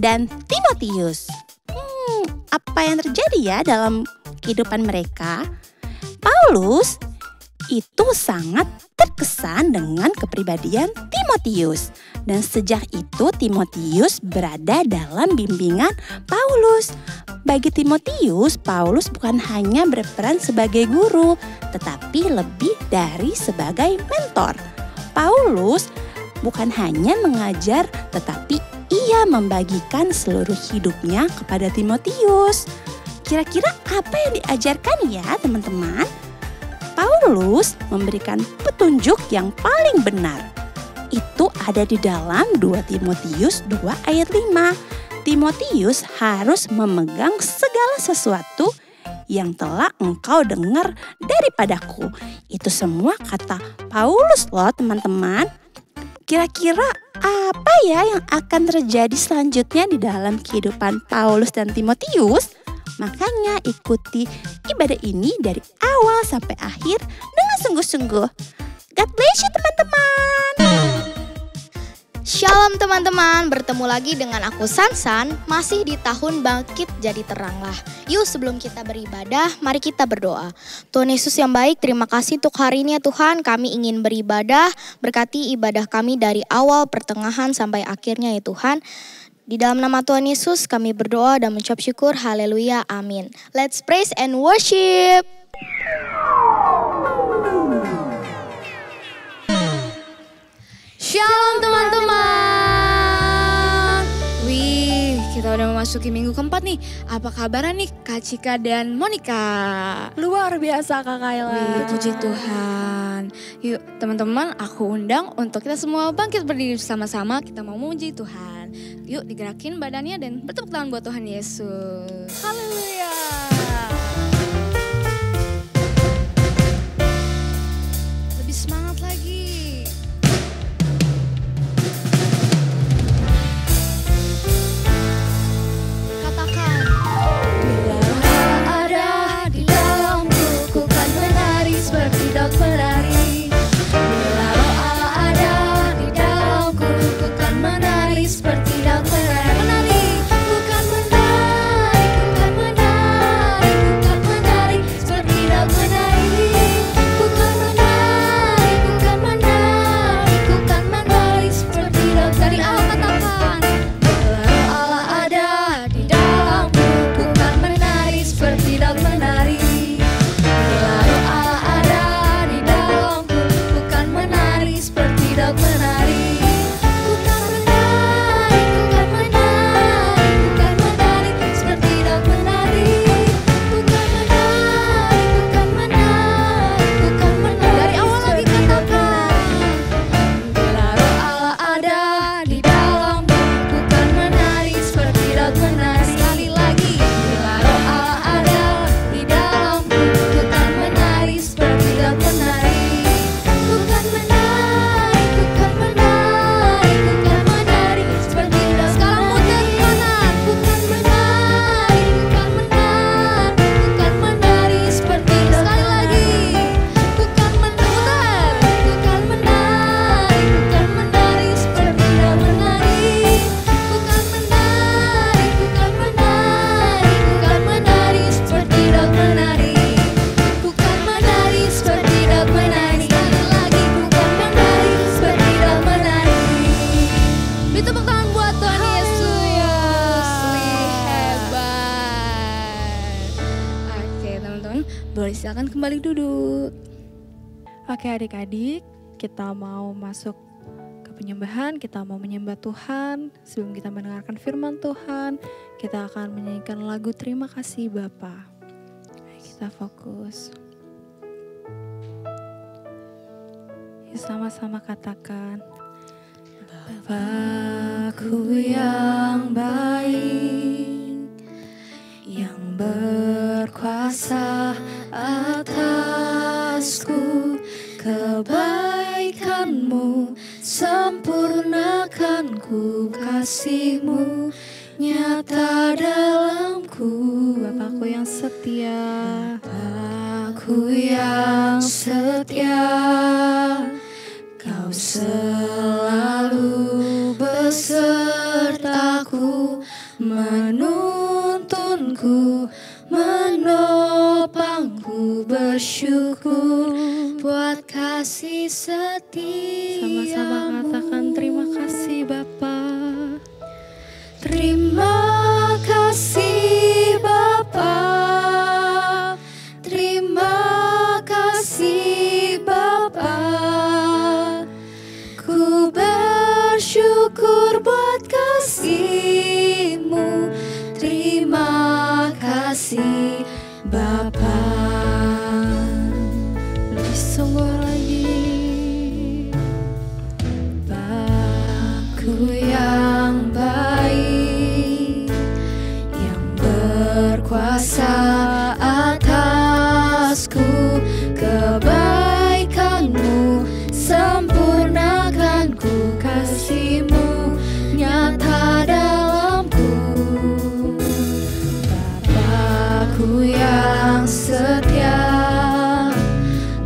dan Timotius. Apa yang terjadi ya dalam kehidupan mereka? Paulus itu sangat terkesan dengan kepribadian Timotius. Dan sejak itu Timotius berada dalam bimbingan Paulus. Bagi Timotius, Paulus bukan hanya berperan sebagai guru, tetapi lebih dari sebagai mentor. Paulus bukan hanya mengajar, tetapi ia membagikan seluruh hidupnya kepada Timotius. Kira-kira apa yang diajarkan ya teman-teman? Paulus memberikan petunjuk yang paling benar. Itu ada di dalam 2 Timotius 2 ayat 5. Timotius harus memegang segala sesuatu yang telah engkau dengar daripadaku. Itu semua kata Paulus loh teman-teman. Kira-kira apa ya yang akan terjadi selanjutnya di dalam kehidupan Paulus dan Timotius? Makanya ikuti ibadah ini dari awal sampai akhir dengan sungguh-sungguh. God bless you teman-teman. Shalom teman-teman, bertemu lagi dengan aku Sansan, masih di tahun bangkit jadi teranglah. Yuk sebelum kita beribadah, mari kita berdoa. Tuhan Yesus yang baik, terima kasih untuk hari ini ya Tuhan, kami ingin beribadah, berkati ibadah kami dari awal, pertengahan sampai akhirnya ya Tuhan. Di dalam nama Tuhan Yesus kami berdoa dan mengucap syukur, haleluya, amin. Let's praise and worship. Shalom teman-teman. Wih, kita udah memasuki minggu keempat nih. Apa kabarnya nih Kak Cika dan Monica? Luar biasa Kak Kayla. Wih, puji Tuhan. Yuk teman-teman, aku undang untuk kita semua bangkit berdiri bersama-sama. Kita mau memuji Tuhan. Yuk digerakin badannya dan bertepuk tangan buat Tuhan Yesus. Haleluya. Lebih semangat lagi. Boleh silakan kembali duduk. Oke adik-adik, kita mau masuk ke penyembahan, kita mau menyembah Tuhan. Sebelum kita mendengarkan firman Tuhan, kita akan menyanyikan lagu Terima Kasih Bapa. Kita fokus. Yuk sama-sama katakan. Bapa-Ku yang baik, yang berkuasa atasku, kebaikan-Mu sempurnakan ku, kasih-Mu nyata dalamku. Bapakku yang setia, Bapakku yang setia, Kau selalu besertaku Ku bersyukur buat kasih setia. Sama-sama katakan terima kasih Bapa. Terima kasih Bapa. Terima kasih Bapa. Ku bersyukur buat kasih-Mu. Terima kasih Bapa. Lebih sungguh lagi. Bapa yang baik, yang berkuasa atasku, kebaikan-Mu sempurnakan ku, kasih-Mu nyata dalamku. Bapakku yang setia,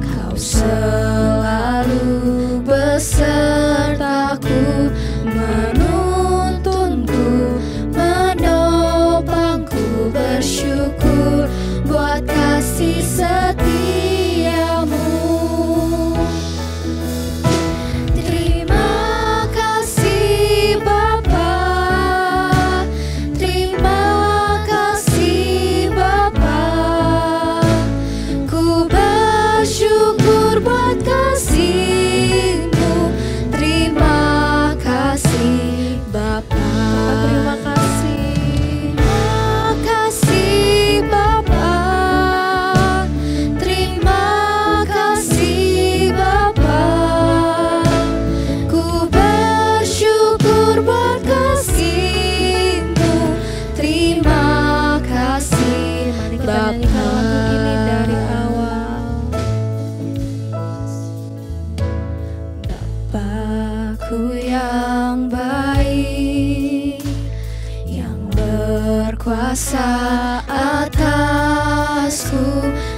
Kau selalu besertaku, menuntunku, menopangku, bersyukur buat kasih setia-Mu. Terima kasih Bapa. Terima kasih Bapa. Ku bersyukur buat kasih-Mu. Terima kasih Bapa. Terima kasih. Terima kasih Bapa. Terima kasih Bapa. Ku bersyukur buat kasih-Mu. Terima kasih Mari kita Bapa. nyanyikan lagu ini dari awal. Bapakku yang baik, yang berkuasa atasku,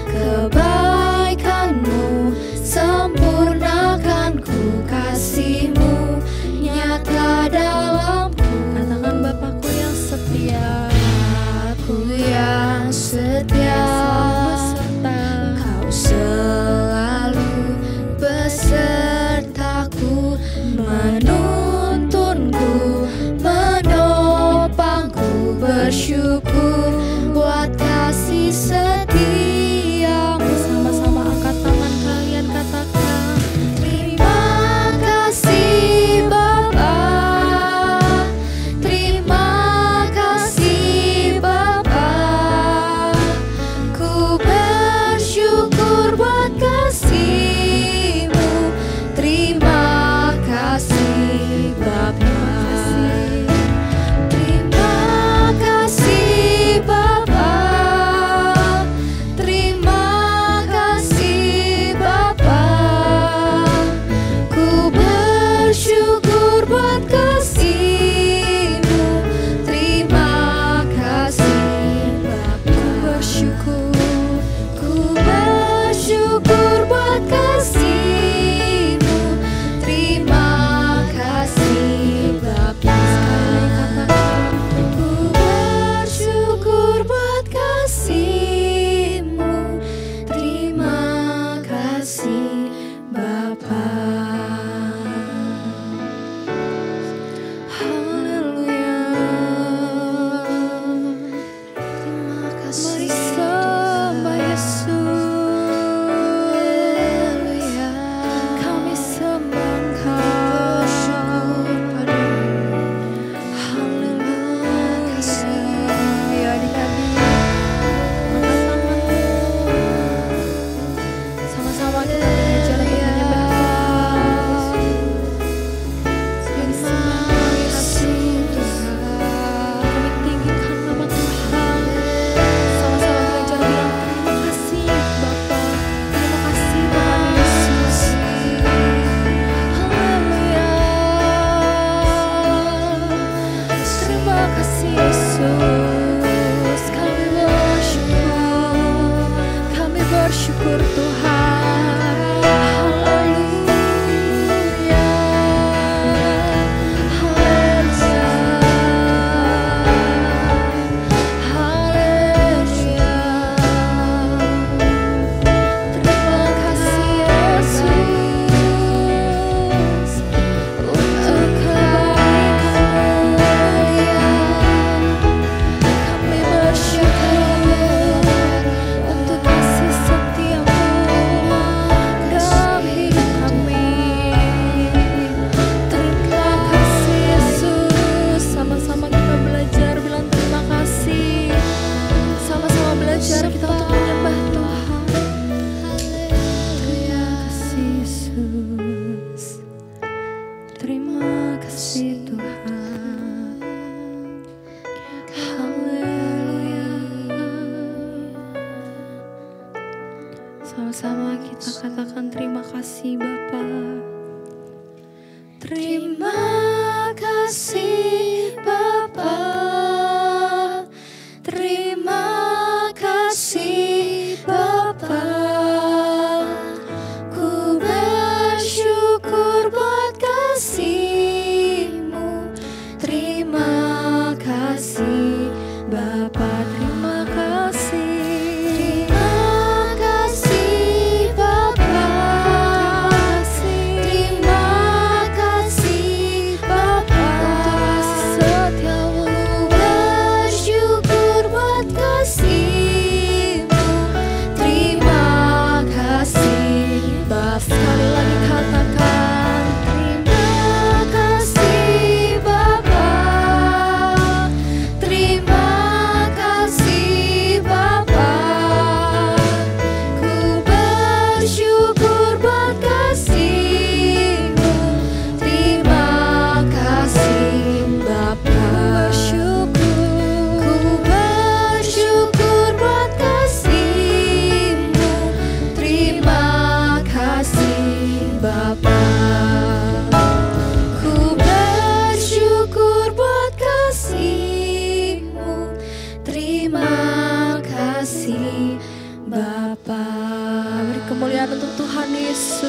kebaikan-Mu sempurnakan ku, kasih-Mu nyata dalamku. Katakan Bapakku yang setia. Aku yang setia, Kau selalu besertaku, menuntunku, menopangku, bersyukur buat kasih setia-Mu. Sama-sama kita katakan terima kasih Bapa. Terima kasih Bapa, terima kasih Bapa, ku bersyukur buat kasih-Mu. Terima kasih Bapa, terima kasih. Terima kasih Bapa, terima kasih Bapa, setiamu. Bersyukur buat kasih-Mu. Terima kasih Bapa. Sekali lagi katakan Terima kasih Bapa, terima kasih Bapa, ku bersyukur buat kasih-Mu. Terima kasih Bapa, ku bersyukur buat kasih-Mu. Terima kasih Bapa, ku bersyukur buat kasih-Mu. Terima kasih Bapa. beri kemuliaan untuk Tuhan Yesus.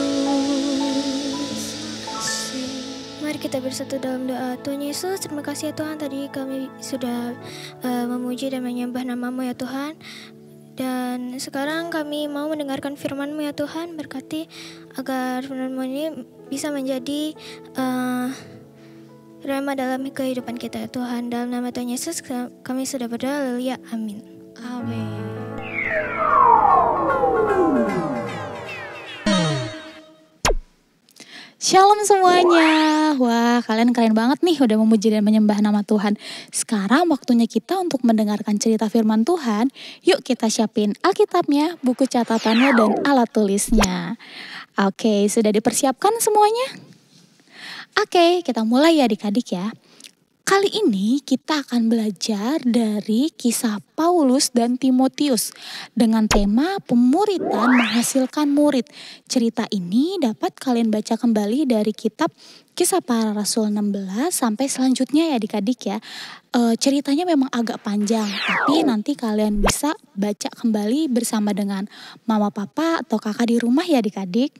Mari kita bersatu dalam doa. Tuhan Yesus, terima kasih ya Tuhan, tadi kami sudah memuji dan menyembah nama-Mu ya Tuhan. Dan sekarang kami mau mendengarkan firman-Mu ya Tuhan. Berkati agar firman-Mu ini bisa menjadi rema dalam kehidupan kita ya Tuhan. Dalam nama Tuhan Yesus kami sudah berdoa. Haleluya. Amin. Amin. Shalom semuanya. Wah, kalian keren banget nih udah memuji dan menyembah nama Tuhan. Sekarang waktunya kita untuk mendengarkan cerita firman Tuhan. Yuk kita siapin Alkitabnya, buku catatannya, dan alat tulisnya. Oke, sudah dipersiapkan semuanya? Oke, kita mulai ya adik-adik ya. Kali ini kita akan belajar dari kisah Paulus dan Timotius dengan tema pemuritan menghasilkan murid. Cerita ini dapat kalian baca kembali dari kitab Kisah Para Rasul 16 sampai selanjutnya ya adik-adik ya. Ceritanya memang agak panjang, tapi nanti kalian bisa baca kembali bersama dengan mama papa atau kakak di rumah ya adik-adik.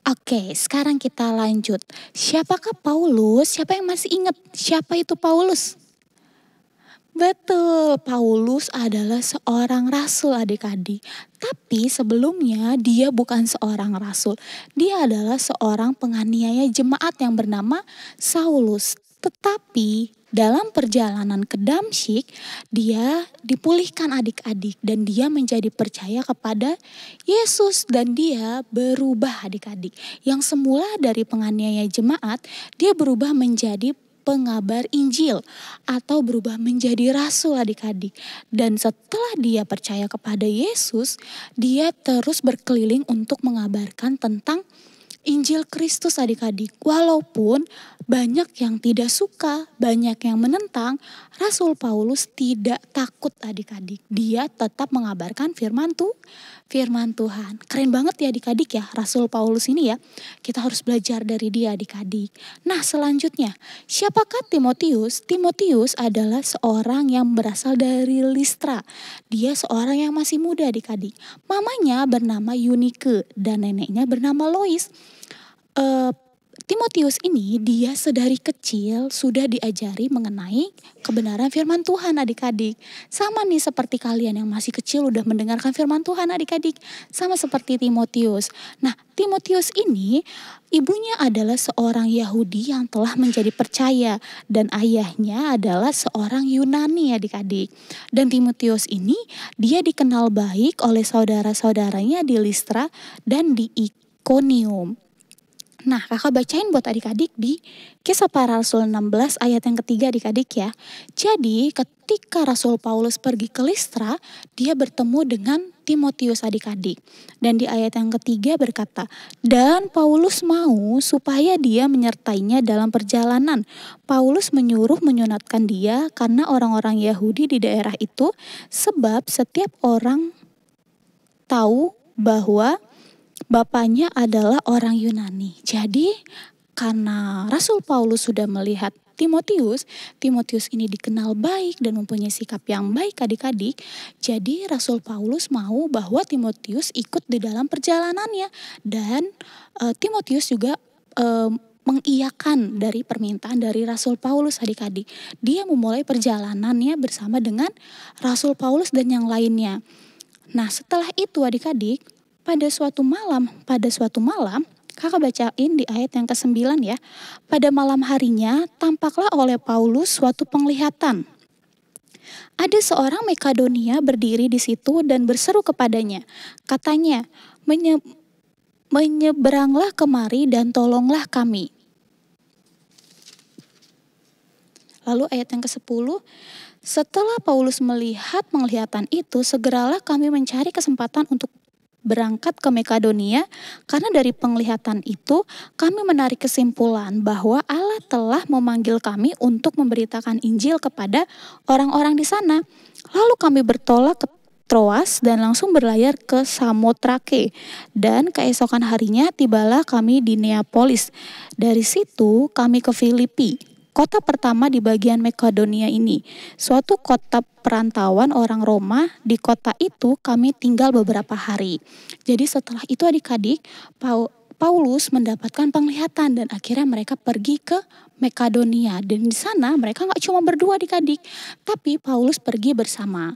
Oke, sekarang kita lanjut. Siapakah Paulus? Siapa yang masih ingat siapa itu Paulus? Betul, Paulus adalah seorang rasul adik-adik. Tapi sebelumnya dia bukan seorang rasul. Dia adalah seorang penganiaya jemaat yang bernama Saulus. Tetapi dalam perjalanan ke Damsyik, dia dipulihkan adik-adik dan dia menjadi percaya kepada Yesus dan dia berubah adik-adik. Yang semula dari penganiaya jemaat, dia berubah menjadi pengabar Injil atau berubah menjadi rasul adik-adik. Dan setelah dia percaya kepada Yesus, dia terus berkeliling untuk mengabarkan tentang Injil Kristus adik-adik. Walaupun banyak yang tidak suka, banyak yang menentang, Rasul Paulus tidak takut adik-adik. Dia tetap mengabarkan firman Tuhan. Keren banget ya adik-adik ya Rasul Paulus ini ya. Kita harus belajar dari dia adik-adik. Nah selanjutnya, siapakah Timotius? Timotius adalah seorang yang berasal dari Listra. Dia seorang yang masih muda adik-adik. Mamanya bernama Eunike dan neneknya bernama Lois. Timotius ini dia sedari kecil sudah diajari mengenai kebenaran firman Tuhan adik-adik. Sama nih seperti kalian yang masih kecil udah mendengarkan firman Tuhan adik-adik. Sama seperti Timotius. Nah Timotius ini ibunya adalah seorang Yahudi yang telah menjadi percaya. Dan ayahnya adalah seorang Yunani adik-adik. Dan Timotius ini dia dikenal baik oleh saudara-saudaranya di Listra dan di Ikonium. Nah kakak bacain buat adik-adik di Kisah Para Rasul 16 ayat yang ketiga adik-adik ya. Jadi ketika Rasul Paulus pergi ke Listra, dia bertemu dengan Timotius adik-adik. Dan di ayat yang ketiga berkata, dan Paulus mau supaya dia menyertainya dalam perjalanan. Paulus menyuruh menyunatkan dia karena orang-orang Yahudi di daerah itu, sebab setiap orang tahu bahwa bapaknya adalah orang Yunani. Jadi karena Rasul Paulus sudah melihat Timotius ini dikenal baik dan mempunyai sikap yang baik adik-adik. Jadi Rasul Paulus mau bahwa Timotius ikut di dalam perjalanannya. Dan Timotius juga mengiyakan dari permintaan dari Rasul Paulus adik-adik. Dia memulai perjalanannya bersama dengan Rasul Paulus dan yang lainnya. Nah setelah itu adik-adik, pada suatu malam, kakak bacain di ayat yang ke-9 ya. Pada malam harinya tampaklah oleh Paulus suatu penglihatan. Ada seorang Makedonia berdiri di situ dan berseru kepadanya. Katanya, menyeberanglah kemari dan tolonglah kami. Lalu ayat yang ke-10. Setelah Paulus melihat penglihatan itu, segeralah kami mencari kesempatan untuk berangkat ke Makedonia, karena dari penglihatan itu kami menarik kesimpulan bahwa Allah telah memanggil kami untuk memberitakan Injil kepada orang-orang di sana. Lalu kami bertolak ke Troas dan langsung berlayar ke Samotrake, dan keesokan harinya tibalah kami di Neapolis. Dari situ kami ke Filipi, kota pertama di bagian Makedonia ini, suatu kota perantauan orang Roma. Di kota itu kami tinggal beberapa hari. Jadi setelah itu adik-adik, Paulus mendapatkan penglihatan dan akhirnya mereka pergi ke Makedonia. Dan di sana mereka gak cuma berdua adik-adik, tapi Paulus pergi bersama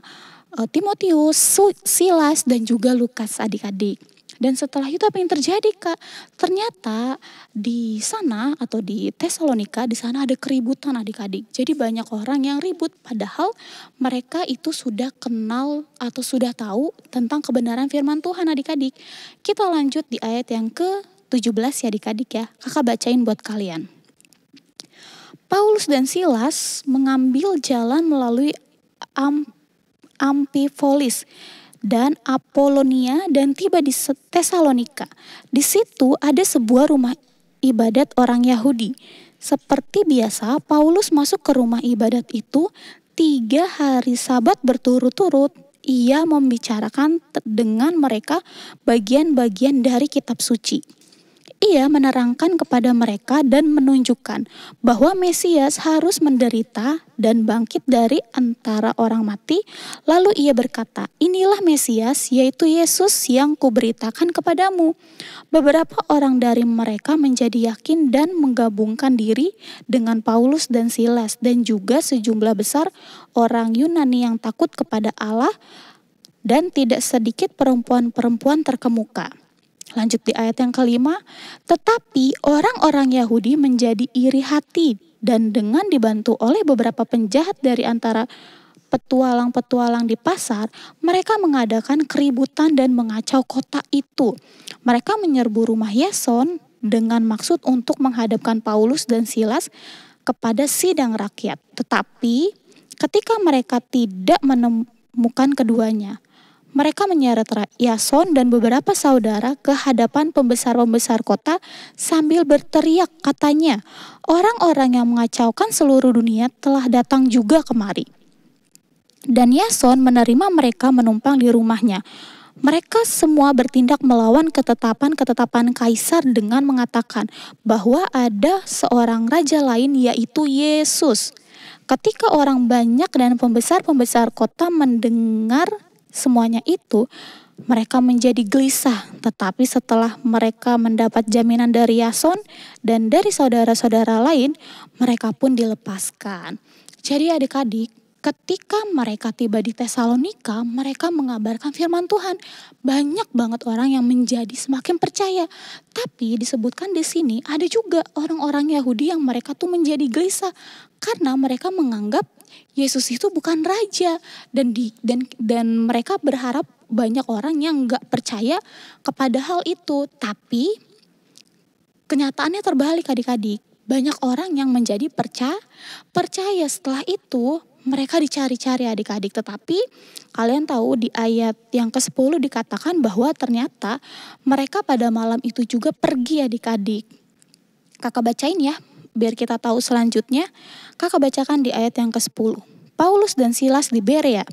Timotius, Silas dan juga Lukas adik-adik. Dan setelah itu apa yang terjadi Kak? Ternyata di sana atau di Tesalonika, di sana ada keributan adik-adik. Jadi banyak orang yang ribut padahal mereka itu sudah kenal atau sudah tahu tentang kebenaran firman Tuhan adik-adik. Kita lanjut di ayat yang ke-17 ya adik-adik ya. Kakak bacain buat kalian. Paulus dan Silas mengambil jalan melalui Amfipolis dan Apolonia dan tiba di Tesalonika. Di situ ada sebuah rumah ibadat orang Yahudi. Seperti biasa, Paulus masuk ke rumah ibadat itu 3 hari Sabat berturut-turut. Ia membicarakan dengan mereka bagian-bagian dari kitab suci. Ia menerangkan kepada mereka dan menunjukkan bahwa Mesias harus menderita dan bangkit dari antara orang mati. Lalu ia berkata, inilah Mesias, yaitu Yesus yang kuberitakan kepadamu. Beberapa orang dari mereka menjadi yakin dan menggabungkan diri dengan Paulus dan Silas, dan juga sejumlah besar orang Yunani yang takut kepada Allah, dan tidak sedikit perempuan-perempuan terkemuka. Lanjut di ayat yang ke-5, tetapi orang-orang Yahudi menjadi iri hati dan dengan dibantu oleh beberapa penjahat dari antara petualang-petualang di pasar, mereka mengadakan keributan dan mengacau kota itu. Mereka menyerbu rumah Yason dengan maksud untuk menghadapkan Paulus dan Silas kepada sidang rakyat. Tetapi ketika mereka tidak menemukan keduanya, mereka menyeret Yason dan beberapa saudara ke hadapan pembesar-pembesar kota sambil berteriak, katanya, orang-orang yang mengacaukan seluruh dunia telah datang juga kemari. Dan Yason menerima mereka menumpang di rumahnya. Mereka semua bertindak melawan ketetapan-ketetapan Kaisar dengan mengatakan bahwa ada seorang raja lain, yaitu Yesus. Ketika orang banyak dan pembesar-pembesar kota mendengar semuanya itu, mereka menjadi gelisah. Tetapi setelah mereka mendapat jaminan dari Yason dan dari saudara-saudara lain, mereka pun dilepaskan. Jadi adik-adik, ketika mereka tiba di Tesalonika, mereka mengabarkan firman Tuhan. Banyak banget orang yang menjadi semakin percaya. Tapi disebutkan di sini ada juga orang-orang Yahudi yang mereka tuh menjadi gelisah karena mereka menganggap Yesus itu bukan raja, dan mereka berharap banyak orang yang nggak percaya kepada hal itu. Tapi kenyataannya terbalik adik-adik. Banyak orang yang menjadi percaya. Setelah itu mereka dicari-cari adik-adik. Tetapi kalian tahu di ayat yang ke-10 dikatakan bahwa ternyata mereka pada malam itu juga pergi adik-adik. Kakak bacain ya, biar kita tahu selanjutnya. Kakak bacakan di ayat yang ke-10. Paulus dan Silas di Berea.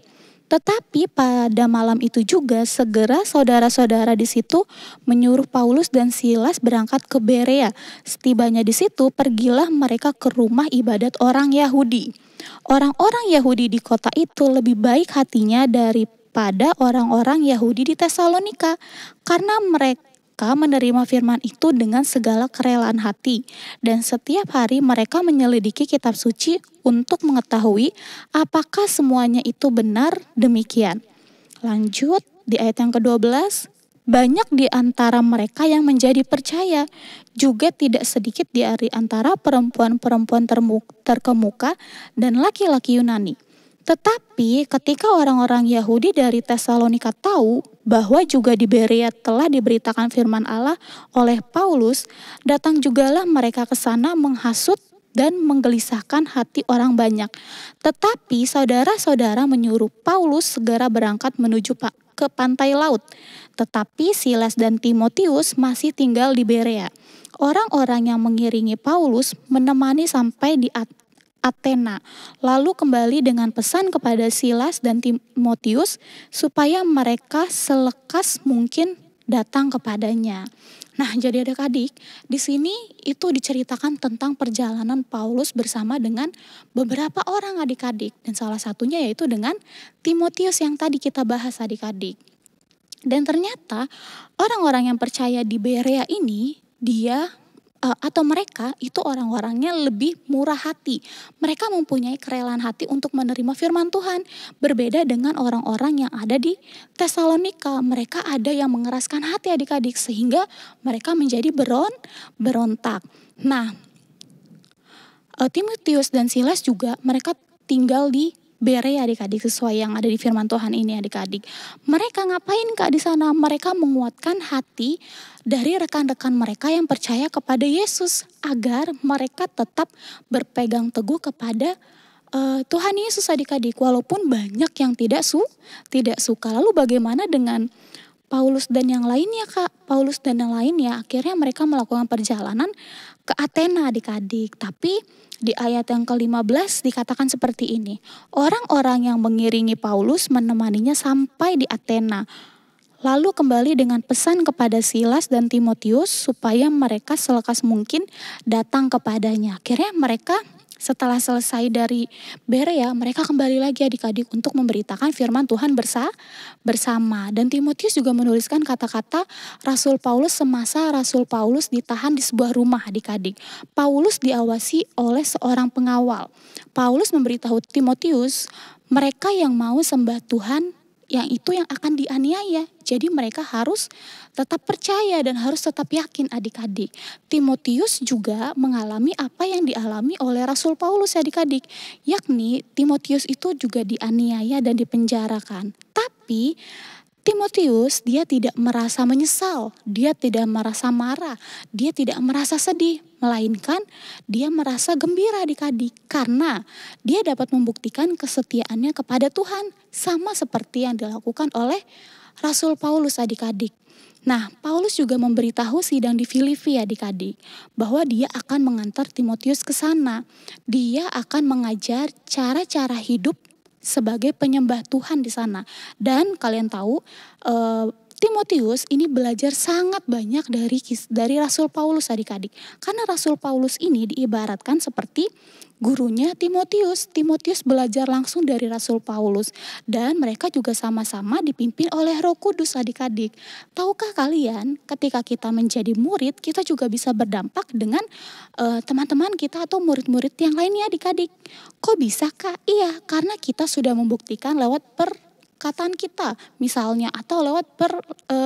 Tetapi pada malam itu juga segera saudara-saudara di situ menyuruh Paulus dan Silas berangkat ke Berea. Setibanya di situ, pergilah mereka ke rumah ibadat orang Yahudi. Orang-orang Yahudi di kota itu lebih baik hatinya daripada orang-orang Yahudi di Tesalonika, karena mereka menerima firman itu dengan segala kerelaan hati, dan setiap hari mereka menyelidiki kitab suci untuk mengetahui apakah semuanya itu benar demikian. Lanjut di ayat yang ke-12, banyak di antara mereka yang menjadi percaya, juga tidak sedikit di antara perempuan-perempuan terkemuka dan laki-laki Yunani. Tetapi ketika orang-orang Yahudi dari Tesalonika tahu bahwa juga di Berea telah diberitakan firman Allah oleh Paulus, datang jugalah mereka ke sana menghasut dan menggelisahkan hati orang banyak. Tetapi saudara-saudara menyuruh Paulus segera berangkat menuju ke pantai laut. Tetapi Silas dan Timotius masih tinggal di Berea. Orang-orang yang mengiringi Paulus menemani sampai di Athena, lalu kembali dengan pesan kepada Silas dan Timotius supaya mereka selekas mungkin datang kepadanya. Nah, jadi adik-adik, di sini itu diceritakan tentang perjalanan Paulus bersama dengan beberapa orang adik-adik, dan salah satunya yaitu dengan Timotius yang tadi kita bahas adik-adik. Dan ternyata orang-orang yang percaya di Berea ini, atau mereka itu orang-orangnya lebih murah hati. Mereka mempunyai kerelaan hati untuk menerima firman Tuhan. Berbeda dengan orang-orang yang ada di Tesalonika. Mereka ada yang mengeraskan hati adik-adik sehingga mereka menjadi berontak. Nah, Timotius dan Silas juga mereka tinggal di Berea adik-adik, sesuai yang ada di firman Tuhan ini adik-adik. Mereka ngapain Kak di sana? Mereka menguatkan hati dari rekan-rekan mereka yang percaya kepada Yesus agar mereka tetap berpegang teguh kepada Tuhan Yesus adik-adik, walaupun banyak yang tidak suka. Lalu bagaimana dengan Paulus dan yang lainnya Kak? Paulus dan yang lainnya akhirnya mereka melakukan perjalanan ke Athena adik-adik. Tapi di ayat yang ke-15 dikatakan seperti ini. Orang-orang yang mengiringi Paulus menemaninya sampai di Athena. Lalu kembali dengan pesan kepada Silas dan Timotius supaya mereka selekas mungkin datang kepadanya. Akhirnya mereka setelah selesai dari Berea, mereka kembali lagi adik-adik untuk memberitakan firman Tuhan bersama. Dan Timotius juga menuliskan kata-kata Rasul Paulus semasa Rasul Paulus ditahan di sebuah rumah adik-adik. Paulus diawasi oleh seorang pengawal. Paulus memberitahu Timotius, mereka yang mau sembah Tuhan yang itu yang akan dianiaya. Jadi mereka harus tetap percaya dan harus tetap yakin adik-adik. Timotius juga mengalami apa yang dialami oleh Rasul Paulus adik-adik. Yakni Timotius itu juga dianiaya dan dipenjarakan. Tapi Timotius dia tidak merasa menyesal, dia tidak merasa marah, dia tidak merasa sedih, melainkan dia merasa gembira adik-adik karena dia dapat membuktikan kesetiaannya kepada Tuhan sama seperti yang dilakukan oleh Rasul Paulus adik-adik. Nah, Paulus juga memberitahu sidang di Filipi adik-adik bahwa dia akan mengantar Timotius ke sana. Dia akan mengajar cara-cara hidup sebagai penyembah Tuhan di sana. Dan kalian tahu Timotius ini belajar sangat banyak dari Rasul Paulus adik-adik. Karena Rasul Paulus ini diibaratkan seperti gurunya Timotius. Timotius belajar langsung dari Rasul Paulus. Dan mereka juga sama-sama dipimpin oleh Roh Kudus adik-adik. Tahukah kalian ketika kita menjadi murid, kita juga bisa berdampak dengan teman-teman kita atau murid-murid yang lainnya adik-adik. Kok bisa Kak? Iya, karena kita sudah membuktikan lewat perkataan kita misalnya atau lewat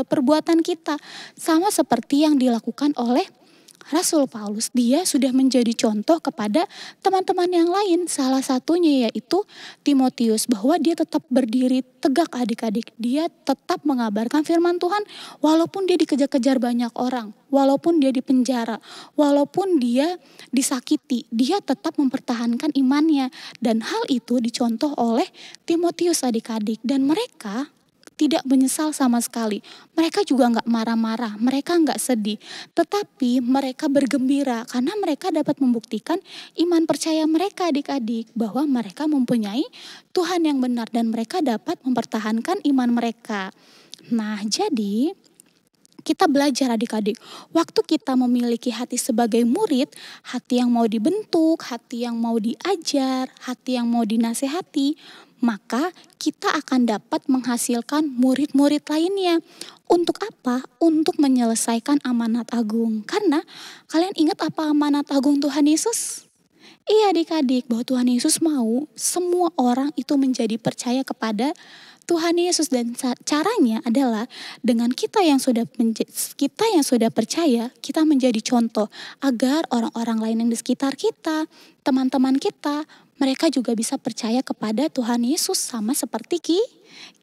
perbuatan kita. Sama seperti yang dilakukan oleh Rasul Paulus, dia sudah menjadi contoh kepada teman-teman yang lain. Salah satunya yaitu Timotius, bahwa dia tetap berdiri tegak adik-adik. Dia tetap mengabarkan firman Tuhan walaupun dia dikejar-kejar banyak orang, walaupun dia dipenjara, walaupun dia disakiti, dia tetap mempertahankan imannya. Dan hal itu dicontoh oleh Timotius adik-adik. Dan mereka tidak menyesal sama sekali. Mereka juga nggak marah-marah, mereka nggak sedih. Tetapi mereka bergembira karena mereka dapat membuktikan iman percaya mereka adik-adik. Bahwa mereka mempunyai Tuhan yang benar dan mereka dapat mempertahankan iman mereka. Nah jadi kita belajar adik-adik, waktu kita memiliki hati sebagai murid, hati yang mau dibentuk, hati yang mau diajar, hati yang mau dinasehati, maka kita akan dapat menghasilkan murid-murid lainnya. Untuk apa? Untuk menyelesaikan amanat agung. Karena kalian ingat apa amanat agung Tuhan Yesus? Iya adik-adik, bahwa Tuhan Yesus mau semua orang itu menjadi percaya kepada Tuhan Yesus, dan caranya adalah dengan kita yang sudah percaya, kita menjadi contoh agar orang-orang lain yang di sekitar kita, teman-teman kita, mereka juga bisa percaya kepada Tuhan Yesus sama seperti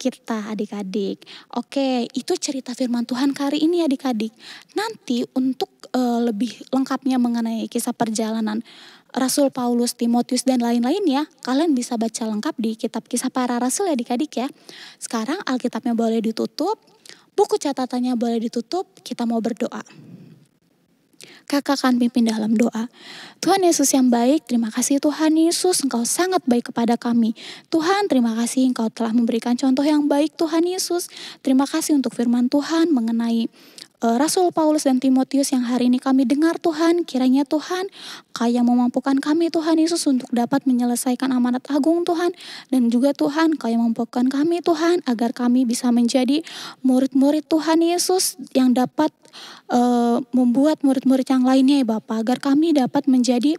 kita adik-adik. Oke, itu cerita firman Tuhan kali ini adik-adik. Nanti untuk lebih lengkapnya mengenai kisah perjalanan Rasul Paulus, Timotius dan lain-lainnya, kalian bisa baca lengkap di kitab Kisah Para Rasul ya adik-adik ya. Sekarang Alkitabnya boleh ditutup, buku catatannya boleh ditutup, kita mau berdoa. Kakak akan pimpin dalam doa. Tuhan Yesus yang baik, terima kasih Tuhan Yesus, Engkau sangat baik kepada kami. Tuhan, terima kasih Engkau telah memberikan contoh yang baik Tuhan Yesus. Terima kasih untuk firman Tuhan mengenai Rasul Paulus dan Timotius yang hari ini kami dengar Tuhan. Kiranya Tuhan Kau yang memampukan kami Tuhan Yesus untuk dapat menyelesaikan amanat agung Tuhan. Dan juga Tuhan Kau yang memampukan kami Tuhan agar kami bisa menjadi murid-murid Tuhan Yesus yang dapat membuat murid-murid yang lainnya ya Bapak. Agar kami dapat menjadi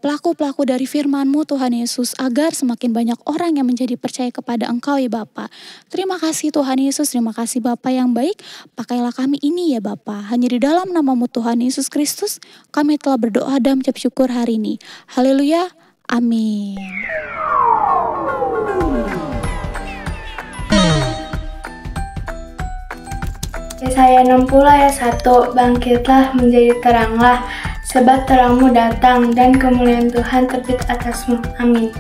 pelaku-pelaku dari firman-Mu Tuhan Yesus. Agar semakin banyak orang yang menjadi percaya kepada Engkau ya Bapak. Terima kasih Tuhan Yesus, terima kasih Bapak yang baik. Pakailah kami ini ya Bapa. Hanya di dalam nama-Mu Tuhan Yesus Kristus kami telah berdoa dan mengucap syukur hari ini. Haleluya. Amin. Yesaya 60 ayat 1, bangkitlah menjadi teranglah, sebab terangmu datang dan kemuliaan Tuhan terbit atasmu. Amin.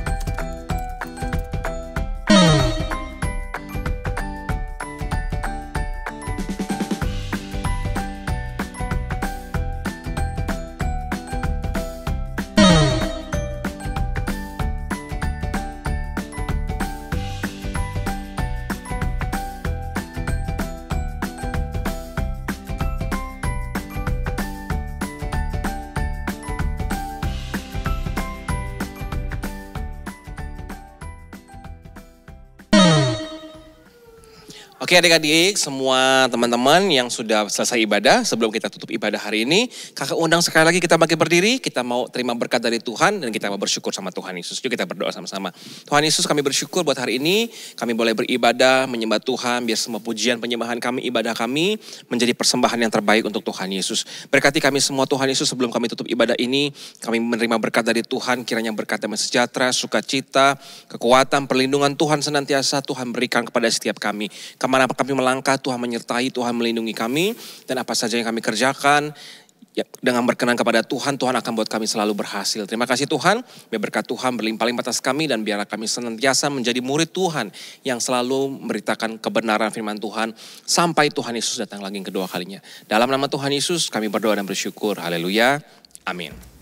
Oke adik-adik, semua teman-teman yang sudah selesai ibadah, sebelum kita tutup ibadah hari ini, kakak undang sekali lagi kita bangkit berdiri, kita mau terima berkat dari Tuhan dan kita mau bersyukur sama Tuhan Yesus. Yuk kita berdoa sama-sama. Tuhan Yesus, kami bersyukur buat hari ini, kami boleh beribadah, menyembah Tuhan, biar semua pujian penyembahan kami, ibadah kami menjadi persembahan yang terbaik untuk Tuhan Yesus. Berkati kami semua Tuhan Yesus, sebelum kami tutup ibadah ini, kami menerima berkat dari Tuhan, kiranya berkat damai sejahtera, sukacita, kekuatan, perlindungan Tuhan senantiasa Tuhan berikan kepada setiap kami. Kemana kami melangkah, Tuhan menyertai, Tuhan melindungi kami. Dan apa saja yang kami kerjakan, ya, dengan berkenan kepada Tuhan, Tuhan akan buat kami selalu berhasil. Terima kasih Tuhan, biar berkat Tuhan berlimpah-limpah atas kami. Dan biarlah kami senantiasa menjadi murid Tuhan yang selalu memberitakan kebenaran firman Tuhan. Sampai Tuhan Yesus datang lagi yang kedua kalinya. Dalam nama Tuhan Yesus kami berdoa dan bersyukur. Haleluya. Amin.